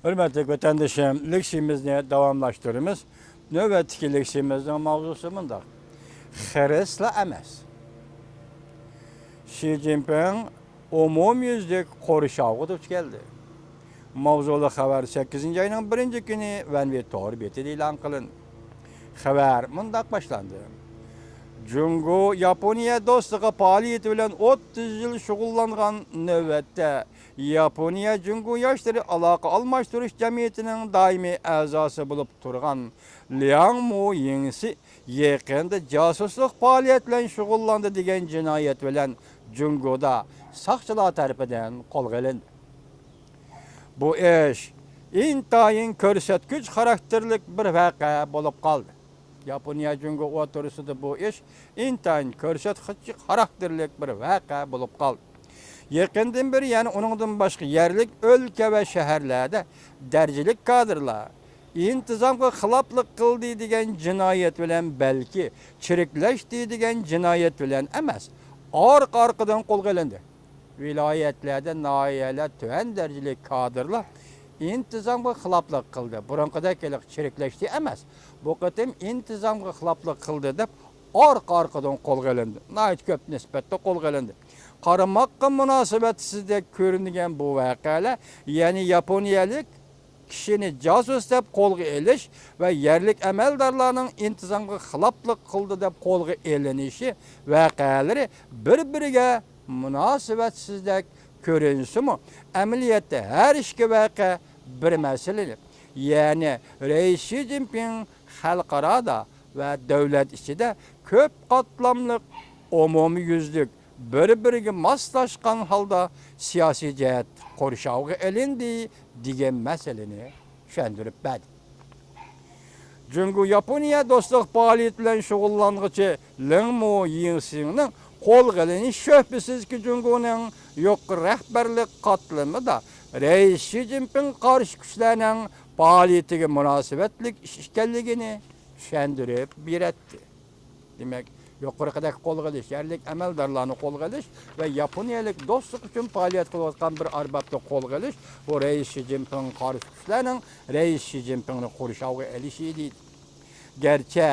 Hürmetli vatandaşım, leksimizni davamlaştırırız. Növbetdeki leksimizin mavzusu mundaq. Xeresle emas. Xi Jinping umumyüzlük qorışavğı duch geldi. Mavzulu xabar 8 ayının 1 günü Vanvi Tor betida e'lon qilindi. Xabar mundaq başlandı. Jungo Yaponiya dostluğu faaliyeti bilen 30 yıl şugullangan növbette Yaponiya Jungo yaşları alaka almashtırış cemiyetinin daimi azası bulup turgan Liang Mo Yingsi yakında casusluk faaliyetiyle şugullandı degen cinayet bilen Jungo'da sakçılar tarafından kolga alındı. Bu iş intayin körsetkiç karakterlik bir vaka bulup kaldı. Yaponiya Jungo oturusunda bu iş intayin körsetkiç karakterlik bir vaka bulup kaldı. Yakından beri yani onundan başka yerlik ülke ve şehirlerde dercilik kadrlar intizamga xiloflik qildi degan jinoyat bilan balki chiriklashdi degan jinoyat bilan emas, orqa-orqadan qo'lga olindi. Viloyatlarda noyalar tuvan darajali kadrlar intizomga xiloflik qildi. Burunqidagi chiriklashdi emas, bu qatim intizomga xiloflik qildi deb orqa-orqadan qo'lga olindi. Nayt ko'p nisbatda qo'lga olindi. Qaramoqqa munosabatsizlik ko'ringan bu voqealar, ya'ni yaponiyalik kişini casus deb qo'lga elish ve yerlik amaldarlarning intizomga xiloflik qildi deb qo'lga elinishi voqealari bir-biriga munosabatsizlik ko'rinsimi, amaliyotda har ikki voqea bir masala. Yani Reis Xi Jinping xalqarada ve davlat ichida ko'p qatlamli umumyuzlik bir-biriga moslashgan holda siyosiy jihat qo'rishavga elindi degan masalani tushuntirib berdi. Jungo Yaponiya dostluq faaliyeti bilan shug'ullanguvchi Liang Mo Yingsining qo'lga olinishi shubhasizki Jungoning yuqori rahbarlik qatlamida Reis Xi Jinping qarshi kuchlarning faoliyatiga munosabatlik ish ekanligini tushuntirib berdi. Demak, yuqoridagi qo'lga olish, yerlik amaldarlarni qo'lga olish ve Yaponiyalik dostluk uchun faoliyat qilayotgan bir arbobni qo'lga olish, bu Reis Xi Jinping qarshi kuchlarning Reis Xi Jinpingni qo'rishavga elishi deydi. Gerçi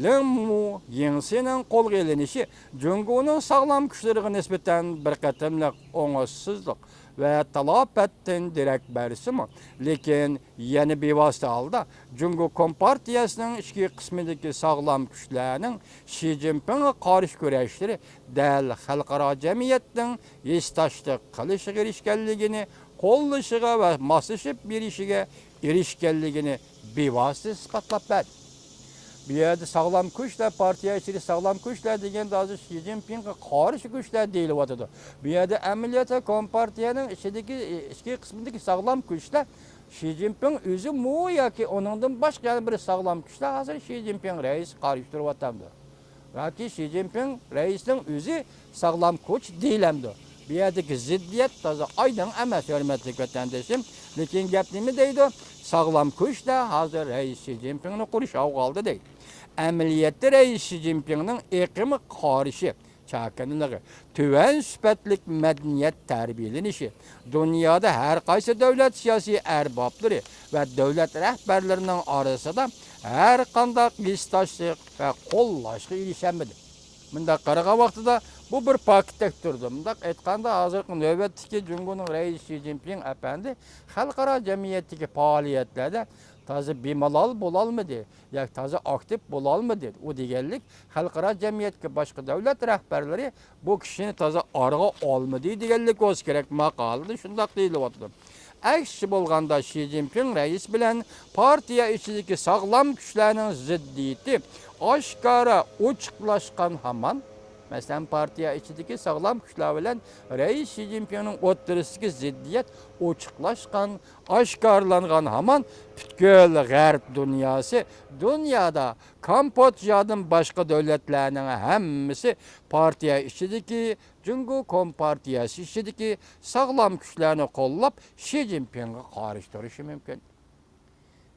Liang Mo Yingsining qo'lga olinishi Jungoning sog'lom kuchlariga nisbatan bir qatimliq o'ng'ishsizlik ve talafotdan derak bersimi, lekin yana bevosita holda Jungo Kompartiyasining ichki qismidagi sog'lom kuchlarning Xi Jinpingga qarshi kurashlari dal xalqaro jamiyatning yestashlik qilishiga erishganligini, qo'llashiga va moslashib berishiga erishganligini bevosita isbotlab berdi. Bir yerde sağlam güçler, partiya içeri sağlam güçler degen de azı Xi Jinping'e karşı güçler değil vatıdı. Bir yerde ameliyata Kompartiyanın içki kısmındaki sağlam güçler Xi Jinping özü mu ya ki onundan başka yani bir sağlam güçler hazır Xi Jinping reis karıştırıp vatamdı. Ya ki Xi Jinping reisinin özü sağlam güç değilemdi. Bir yerdeki ziddiyet taze aydın emas hürmetli vatandaşım. Lekin gapnimi deydi? Sağlam güçler hazır Reis Xi Jinping'ni qo'rishavga oldi deydi. Amaliyotda Reis Xi Jinping'ning iqimi qarshi chakanligi, tuvan sifatlik madaniyat tarbiyalanishi, dunyoda har qaysi davlat siyosiy arboblari va davlat rahbarlarining orasida har qanday yestashlik va qo'llashga erishilmadi. Bunda qaragan vaqtida bu bir paketdek turdi. Bunda aytganda hozirgi navbatdagi Jungoning Reis Xi Jinping efendi xalqaro jamiyatdagi faoliyatlarda toza bemalol bo'lolmadi, yoki toza aktiv bo'lolmadi. U deganlik xalqaro jamiyatga boshqa davlat rahbarlari bu kishini toza org'a olmadi deganlik o'zi kerak maqolada shundoq deyilyapti. Aksi bo'lganda Xi Jinping reis bilan partiya ichidagi sog'lom kuchlarning ziddiyati oshkora ochiqlashgan hamon. Mesela partiya içindeki sağlam güçler bilen Reis Xi Jinping'in o'ttirisidagi ziddiyat ochiqlashgan, oshkorlangan hamon butkul g'arb dunyosi, dunyoda Kambodsjadan boshqa davlatlarning hammasi partiya ichidagi Jungo Kompartiyasi ichidagi sağlam kuchlarni qo'llab Xi Jinpingga qarshi turishi mumkin.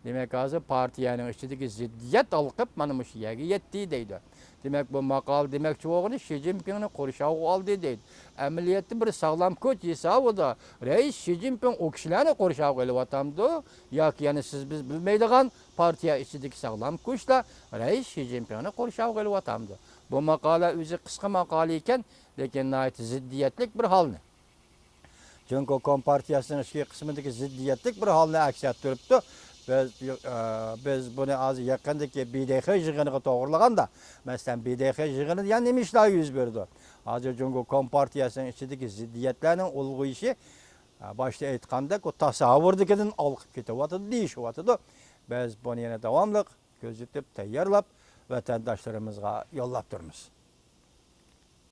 Demek hozir partiyaning ichidagi ziddiyat olqib mana shu yerga yetdi deydi. Demek bu makal demek çoğunu Xi Jinping'in koruşağı aldı deydi. Emniyeti bir sağlam köt hesabı da reis Xi Jinping o kişilerine koruşağı gelip atamdı. Ya ki yani siz biz bilmeydiğin partiya içindeki sağlam köşle reis Xi Jinping'in koruşağı gelip atamdı. Bu makale özü kısa makale iken lekin nayet ziddiyetlik bir halini. Çünkü Kompartiyasının iki kısmındaki ziddiyetlik bir halini aks ettiripti. Biz bunu az yakındaki BDH yığınıga doğrulaganda, mesela BDH yığını yani neme işler yüz berdi. Hazır çünkü Kompartiyasının içindeki ziddiyetlerinin olğuyuşu başta aytganda o tasavvurdakidan alıp ketyaptı, deyişipatdı. Biz bunu yana davamlı gözütüp tayyorlap vatandaşlarımızga yollap turmiz.